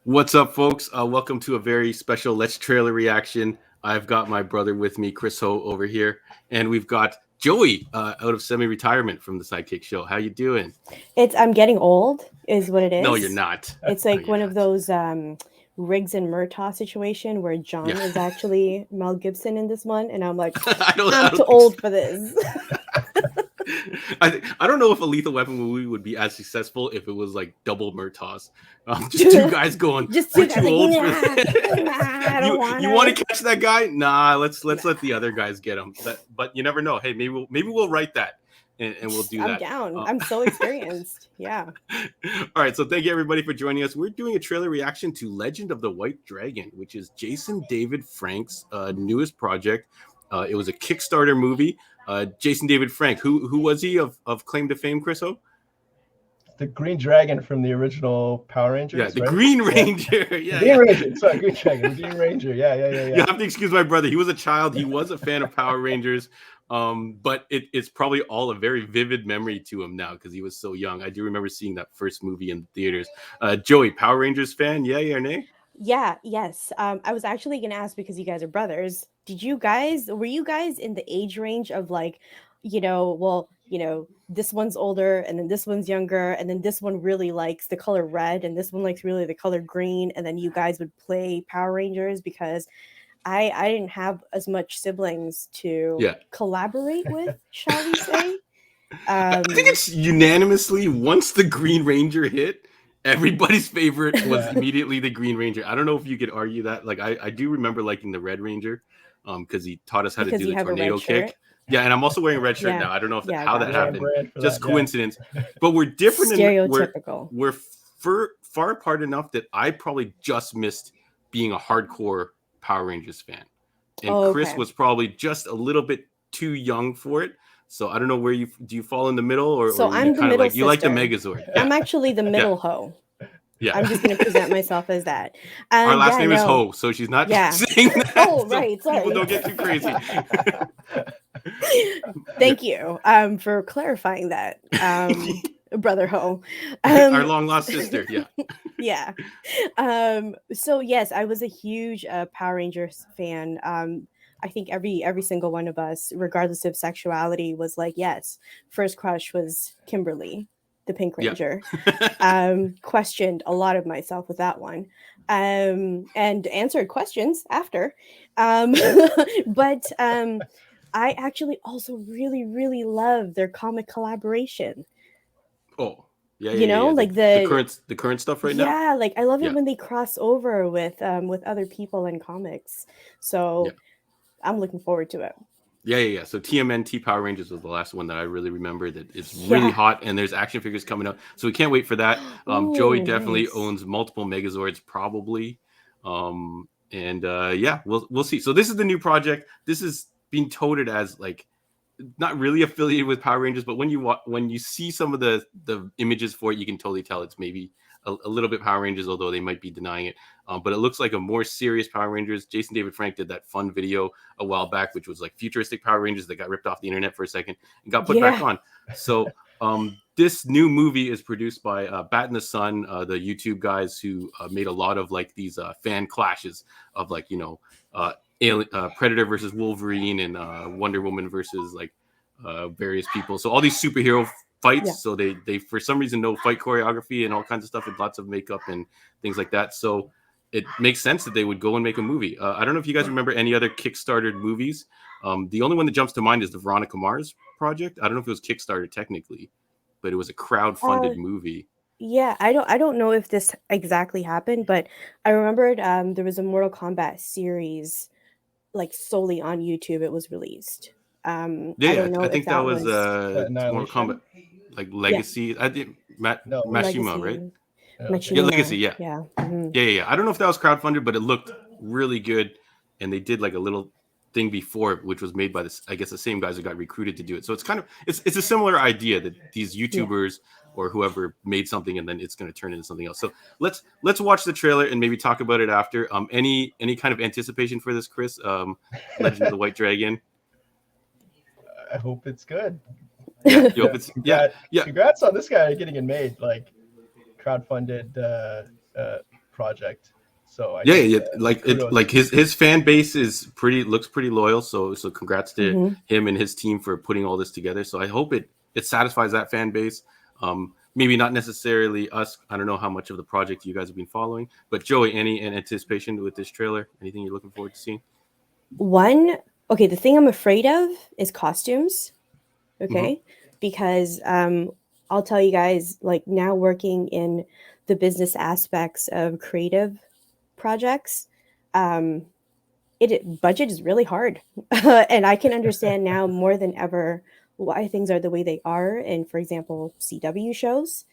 What's up, folks? Welcome to a very special Let's Trailer reaction. I've got my brother with me, Chris Ho, over here, and we've got Joey out of semi-retirement from the Sidekick Show. How you doing? I'm getting old, is what it is. No, you're not. It's No, like you're one not. of those Riggs and Murtaugh situation where John is actually Mel Gibson in this one, and I'm like, I'm too old for this. I don't know if a Lethal Weapon movie would be as successful if it was like double Murtaughs. Just two guys going, Just we're two guys too old for like, this. nah, I don't want You want to catch that guy? Nah, let's let the other guys get him. But you never know. Hey, maybe we'll write that and we'll do that. I'm down. I'm so experienced. Yeah. All right, so thank you everybody for joining us. We're doing a trailer reaction to Legend of the White Dragon, which is Jason David Frank's newest project. It was a Kickstarter movie. Jason David Frank, who was he of claim to fame, Chris O? The Green Dragon from the original Power Rangers. Yeah, the right? Green Ranger. Yeah, Green Ranger. Sorry, Green Dragon. Green Ranger. Yeah. You have to excuse my brother. He was a child. He was a fan of Power Rangers. But it's probably all a very vivid memory to him now because he was so young. I do remember seeing that first movie in the theaters. Joey, Power Rangers fan? Yeah or nay? Yeah, yes. I was actually gonna ask because you guys are brothers. Were you guys in the age range of like, this one's older and then this one's younger, and then this one really likes the color red and this one likes really the color green, and then you guys would play Power Rangers? Because I didn't have as much siblings to collaborate with, shall we say. I think it's unanimously, once the Green Ranger hit, everybody's favorite was immediately the Green Ranger. I don't know if you could argue that. Like I do remember liking the Red Ranger because he taught us how to do the tornado kick. Yeah, and I'm also wearing a red shirt now. I don't know how that happened. Just coincidence. But we're different. Stereotypical. We're far apart enough that I probably just missed being a hardcore Power Rangers fan. And Chris was probably just a little bit too young for it. So I don't know where do you fall in the middle, or I'm the middle sister. You like the Megazord? Yeah. I'm actually the middle hoe. Yeah, I'm just going to present myself as that. Our last name is Ho, so she's not saying that. Oh, right. Sorry. People don't get too crazy. Thank you for clarifying that, brother Ho. Our long lost sister. Yeah. Yeah. So yes, I was a huge Power Rangers fan. I think every single one of us, regardless of sexuality, was like, yes, first crush was Kimberly, the Pink Ranger. Questioned a lot of myself with that one, and answered questions after. But I actually also really love their comic collaboration. Oh. Yeah, like the current stuff right now. Yeah, like I love it when they cross over with other people in comics. So I'm looking forward to it. Yeah. So TMNT Power Rangers was the last one that I really remember that it's really hot, and there's action figures coming up. So we can't wait for that. Joey definitely owns multiple Megazords, probably. We'll see. So this is the new project. This is being touted as like not really affiliated with Power Rangers, but when you see some of the images for it, you can totally tell it's maybe a little bit Power Rangers, although they might be denying it. But it looks like a more serious Power Rangers. Jason David Frank did that fun video a while back, which was like futuristic Power Rangers that got ripped off the internet for a second and got put back on. So this new movie is produced by Bat in the Sun, the YouTube guys who made a lot of like these fan clashes of like, Predator versus Wolverine and Wonder Woman versus like various people. So all these superhero fights. So they for some reason know fight choreography and all kinds of stuff and lots of makeup and things like that. So it makes sense that they would go and make a movie. I don't know if you guys remember any other Kickstarter movies. The only one that jumps to mind is the Veronica Mars project. I don't know if it was Kickstarter technically, but it was a crowd-funded movie. Yeah, I don't know if this exactly happened, but I remembered there was a Mortal Kombat series like solely on YouTube. It was released. I think that was Mortal Kombat, like Legacy. I think Mashima, right? Machina. Yeah, Legacy. Yeah. Mm-hmm. Yeah. I don't know if that was crowdfunded, but it looked really good, and they did like a little thing before, which was made by the same guys who got recruited to do it. So it's a similar idea that these YouTubers or whoever made something and then it's going to turn into something else. So let's watch the trailer and maybe talk about it after. Any kind of anticipation for this, Chris? Legend of the White Dragon. I hope it's good. Yeah, Congrats on this guy getting it made. Like crowdfunded project. So I yeah, kudos. like his fan base looks pretty loyal. So congrats to him and his team for putting all this together. So I hope it satisfies that fan base. Maybe not necessarily us. I don't know how much of the project you guys have been following, but Joey, any anticipation with this trailer? Anything you're looking forward to seeing? The thing I'm afraid of is costumes. Okay, because I'll tell you guys, like, now working in the business aspects of creative projects, budget is really hard, and I can understand now more than ever why things are the way they are. And for example, CW shows,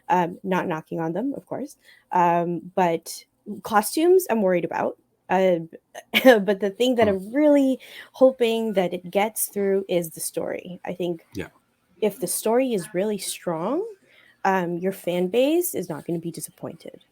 not knocking on them, of course, but costumes I'm worried about. But the thing that I'm really hoping that it gets through is the story. I think if the story is really strong, your fan base is not going to be disappointed.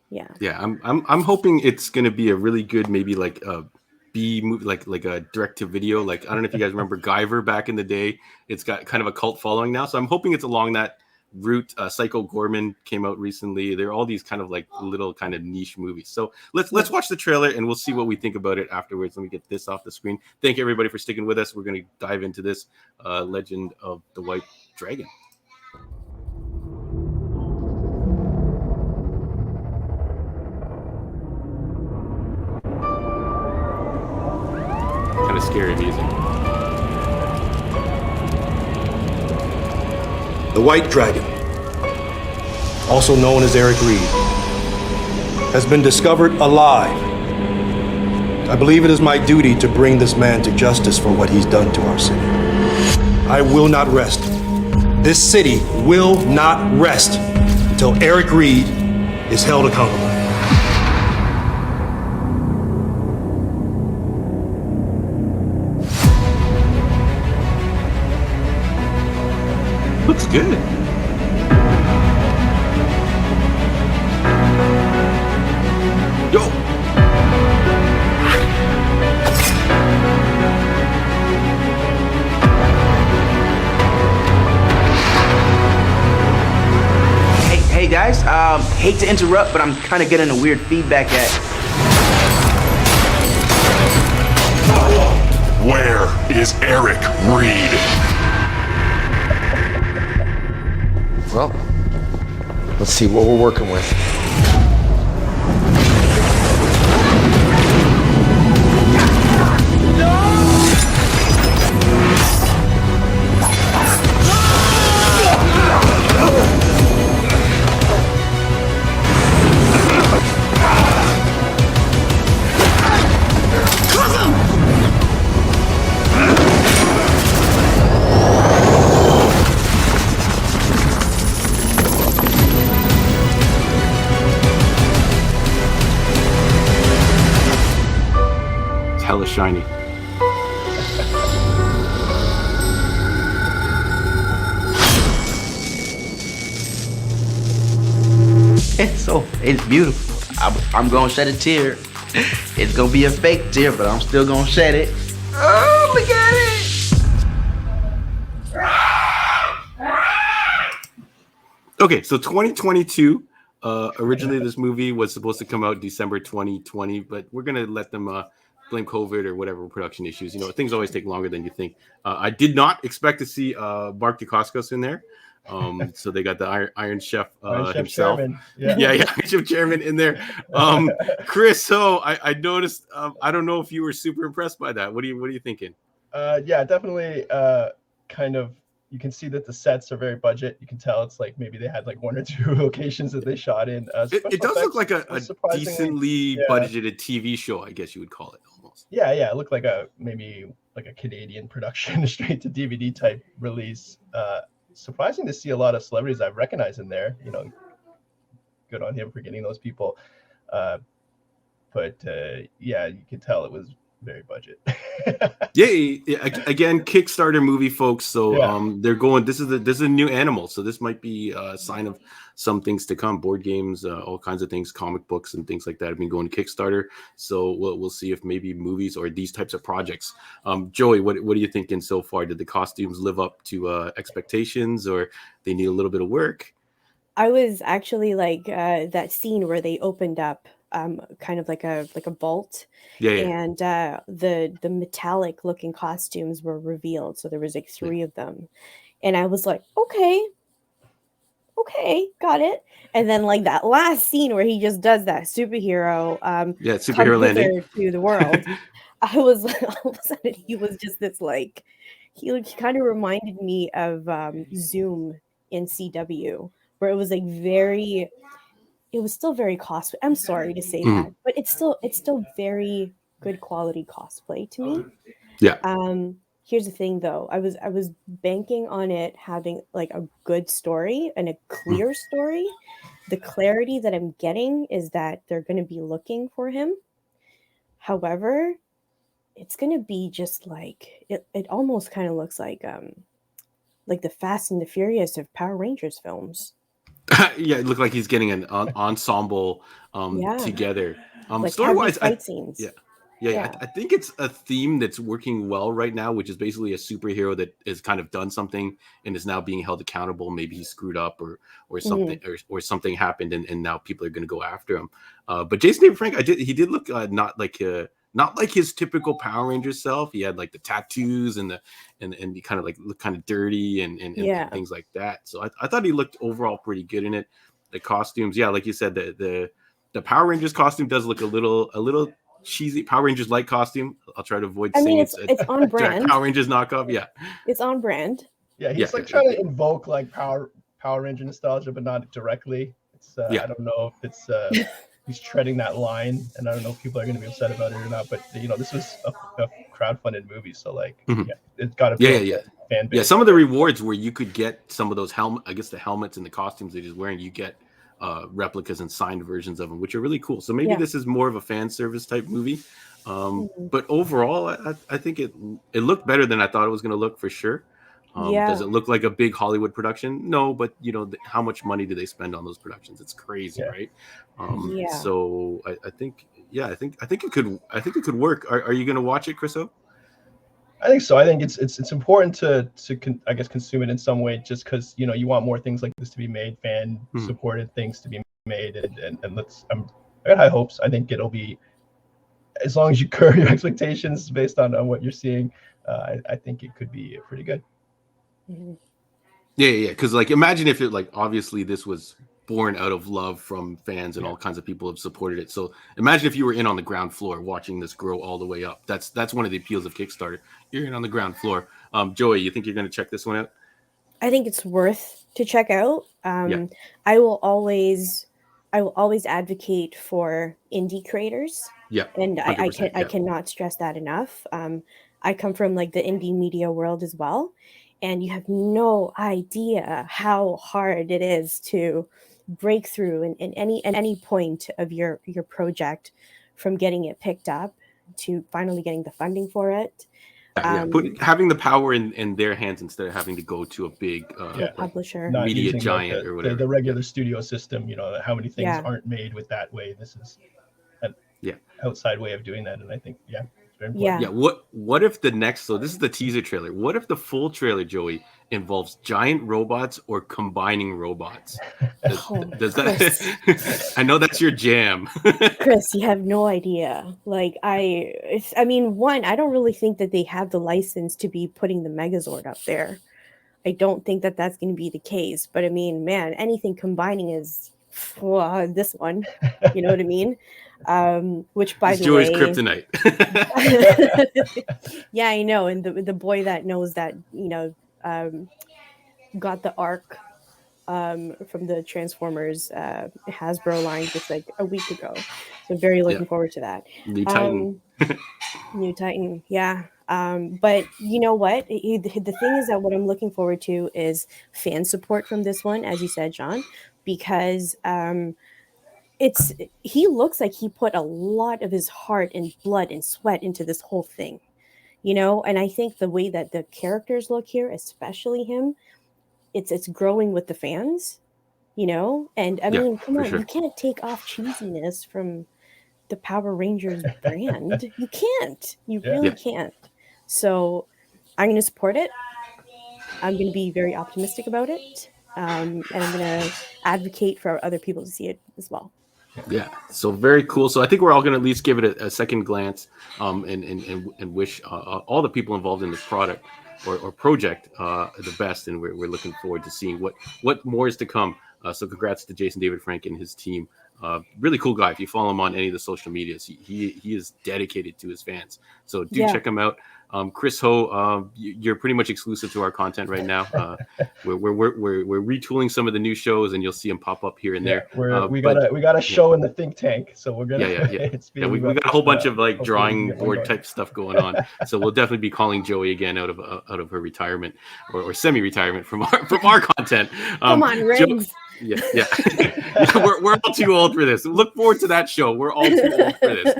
Yeah. I'm hoping it's going to be a really good, maybe like a B movie, like a direct to video. Like, I don't know if you guys remember Guyver back in the day. It's got kind of a cult following now, so I'm hoping it's along that route. Psycho Gorman came out recently. They're all these kind of like little kind of niche movies. So let's watch the trailer and we'll see what we think about it afterwards. Let me get this off the screen. Thank you everybody for sticking with us. We're going to dive into this Legend of the White Dragon. Kind of scary music. The White Dragon, also known as Eric Reed, has been discovered alive. I believe it is my duty to bring this man to justice for what he's done to our city. I will not rest. This city will not rest until Eric Reed is held accountable. Looks good. Yo. Hey guys, hate to interrupt, but I'm kind of getting a weird feedback at. Where is Eric Reed? Well, let's see what we're working with. Hella shiny. It's beautiful. I'm gonna shed a tear. It's gonna be a fake tear, but I'm still gonna shed it. Oh, look at it! Okay, so 2022. Originally, this movie was supposed to come out December 2020, but we're gonna let them blame COVID or whatever production issues. You know, things always take longer than you think. I did not expect to see Mark Dacascos in there. So they got the Iron Chef himself. Chairman. Iron Chef Chairman in there. Chris, so I noticed. I don't know if you were super impressed by that. What are you thinking? Yeah, definitely. Kind of. You can see that the sets are very budget. You can tell it's like maybe they had like one or two locations that they shot in. It does look like a decently budgeted TV show, I guess you would call it almost. Yeah, it looked like maybe a Canadian production, straight to DVD type release. Surprising to see a lot of celebrities I've recognized in there. You know, good on him for getting those people. But yeah, you can tell it was very budget. Again, Kickstarter movie, folks. So they're going. This is a new animal. So this might be a sign of some things to come. Board games, all kinds of things, comic books, and things like that have been going to Kickstarter. So we'll see if maybe movies or these types of projects. Joey, what are you thinking so far? Did the costumes live up to expectations, or they need a little bit of work? I was actually like that scene where they opened up kind of like a vault, Yeah. and the metallic looking costumes were revealed. So there was like 3 of them, and I was like, okay, got it. And then like that last scene where he just does that superhero come superhero landing hither to the world. I was all of a sudden he was just this like he kind of reminded me of Zoom in CW, where it was like it was still very cosplay. I'm sorry to say that, but it's still very good quality cosplay to me. Yeah. Here's the thing though. I was banking on it having like a good story and a clear story. The clarity that I'm getting is that they're going to be looking for him. However, it's going to be just like it almost kind of looks like the Fast and the Furious of Power Rangers films. Yeah, it looked like he's getting an ensemble together. Like Story-wise, fight scenes. Yeah. I think it's a theme that's working well right now, which is basically a superhero that has kind of done something and is now being held accountable. Maybe he screwed up or something or something happened and now people are going to go after him. But Jason David Frank, he did look not like his typical Power Ranger self. He had like the tattoos and he kind of like looked kind of dirty and things like that. So I thought he looked overall pretty good in it. The costumes, like you said, the Power Rangers costume does look a little cheesy. Power Rangers like costume. I'll try to avoid saying it's on brand. Power Rangers knockoff. Yeah, it's on brand. Yeah, he's trying to invoke like Power Ranger nostalgia, but not directly. It's I don't know if it's he's treading that line, and I don't know if people are going to be upset about it or not. But this was a crowdfunded movie, so like it's got to be fan base. Yeah, some of the rewards where you could get some of those the helmets and the costumes that he's wearing, you get replicas and signed versions of them, which are really cool. So maybe this is more of a fan service type movie. But overall, I think it looked better than I thought it was going to look for sure. Does it look like a big Hollywood production? No, but how much money do they spend on those productions? It's crazy, right? So I think it could work. Are you going to watch it, Chriso? I think so. I think it's important to I guess consume it in some way, just because you want more things like this to be made, fan supported things to be made, and I got high hopes. I think it'll be, as long as you curb your expectations based on what you're seeing, I think it could be pretty good. Yeah. Because like, imagine if it obviously this was born out of love from fans and all kinds of people have supported it. So imagine if you were in on the ground floor watching this grow all the way up. That's one of the appeals of Kickstarter. You're in on the ground floor. Joey, you think you're going to check this one out? I think it's worth to check out. I will always advocate for indie creators. Yeah. And I cannot stress that enough. I come from like the indie media world as well. And you have no idea how hard it is to break through in any point of your project, from getting it picked up to finally getting the funding for it. Having the power in their hands instead of having to go to a big publisher, media giant or whatever. The regular studio system, how many things aren't made with that way. This is an outside way of doing that, and I think What if the next? So this is the teaser trailer. What if the full trailer, Joey, involves giant robots or combining robots? Does that? I know that's your jam, Chris. You have no idea. Like I don't really think that they have the license to be putting the Megazord up there. I don't think that that's going to be the case. But I mean, man, anything combining is this one. You know what I mean? Which by the Joey's way, kryptonite. Yeah, I know. And the boy that knows that, got the arc from the Transformers Hasbro line just like a week ago. So very looking forward to that. New Titan. New Titan, yeah. But you know what? The thing is that what I'm looking forward to is fan support from this one, as you said, John, because he looks like he put a lot of his heart and blood and sweat into this whole thing, and I think the way that the characters look here, especially him, it's growing with the fans, and I mean, come on, you can't take off cheesiness from the Power Rangers brand. You can't. You really can't. So I'm going to support it. I'm going to be very optimistic about it. and I'm gonna advocate for other people to see it as well. Yeah, so very cool. So I think we're all going to at least give it a second glance, and wish all the people involved in this product or project the best. And we're looking forward to seeing what more is to come. So congrats to Jason David Frank and his team. Really cool guy. If you follow him on any of the social medias, he is dedicated to his fans. So do check him out. Chris Ho, you're pretty much exclusive to our content right now. We're retooling some of the new shows, and you'll see them pop up here and there. We got a show in the think tank, so we're gonna. We got a whole bunch of like drawing board type stuff going on. So we'll definitely be calling Joey again out of her retirement or semi-retirement from our content. Come on, Riggs. Yeah. We're all too old for this. Look forward to that show. We're all too old for this,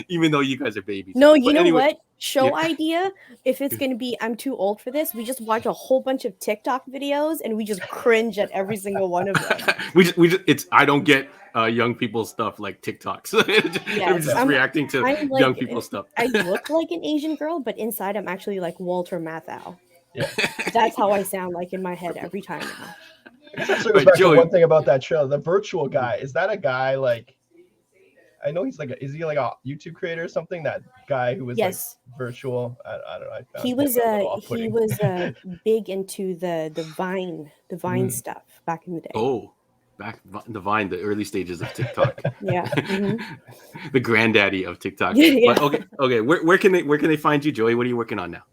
even though you guys are babies. No, you know what? Show idea. If it's gonna be, I'm too old for this. We just watch a whole bunch of TikTok videos and we just cringe at every single one of them. I don't get young people's stuff like TikToks. I'm just reacting to young people's stuff. I look like an Asian girl, but inside I'm actually like Walter Matthau. Yeah, that's how I sound like in my head every time now. One thing about that show, the virtual guy, is that a guy like? I know he's like, is he like a YouTube creator or something? That guy who was like virtual. I don't know. He was big into the Vine stuff back in the day. Oh, back the Vine, the early stages of TikTok. Yeah, the granddaddy of TikTok. Yeah. But okay. Where can they find you, Joey? What are you working on now?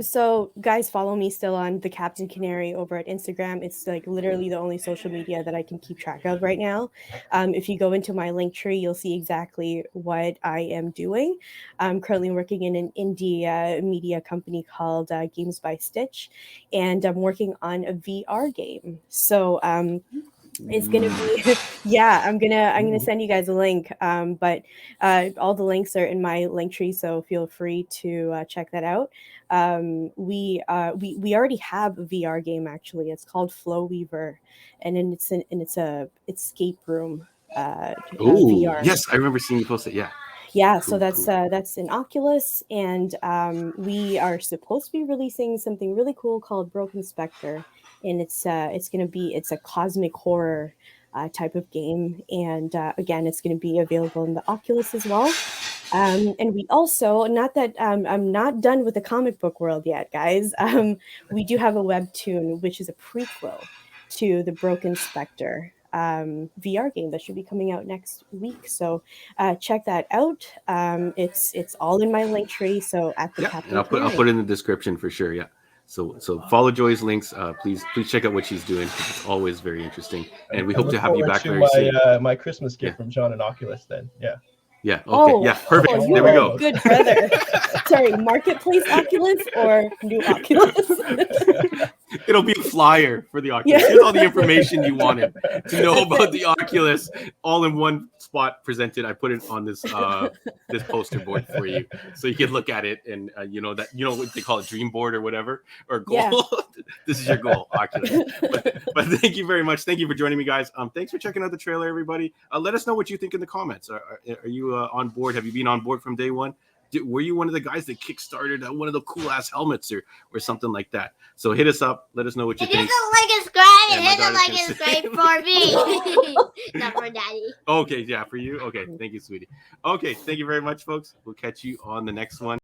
So guys, follow me still on the Captain Canary over at Instagram. It's like literally the only social media that I can keep track of right now. If you go into my link tree, you'll see exactly what I am doing. I'm currently working in an indie media company called Games by Stitch, and I'm working on a VR game. So it's gonna be I'm gonna send you guys a link, but all the links are in my link tree, so feel free to check that out. We already have a VR game, actually. It's called Flow Weaver, and then it's a escape room VR. Yes, I remember seeing you post it. So that's an Oculus, and we are supposed to be releasing something really cool called Broken Spectre, and it's a cosmic horror type of game, and again, it's going to be available in the Oculus as well. And we also, not that I'm not done with the comic book world yet, guys. We do have a webtoon, which is a prequel to the Broken Spectre VR game that should be coming out next week. So check that out. It's all in my link tree. So at the Captain I'll put it in the description for sure. Yeah. So follow Joy's links. Please check out what she's doing. It's always very interesting, and we hope to have you back very soon. My Christmas gift from John and Oculus. Then Yeah. Okay. Perfect. There we go. Good brother. Sorry, Marketplace Oculus or new Oculus? It'll be a flyer for the Oculus. Here's all the information you wanted to know about the Oculus, all in one spot presented. I put it on this this poster board for you, so you can look at it and you know what they call it, dream board or whatever, or goal. Yeah. This is your goal, Oculus. But thank you very much. Thank you for joining me, guys. Thanks for checking out the trailer, everybody. Let us know what you think in the comments. Are you on board? Have you been on board from day one? Were you one of the guys that kickstarted one of the cool ass helmets or something like that? So hit us up. Let us know what you think. Hit the like and subscribe, and hit the like and subscribe for me. Not for Daddy. Okay, yeah, for you. Okay, thank you, sweetie. Okay, thank you very much, folks. We'll catch you on the next one.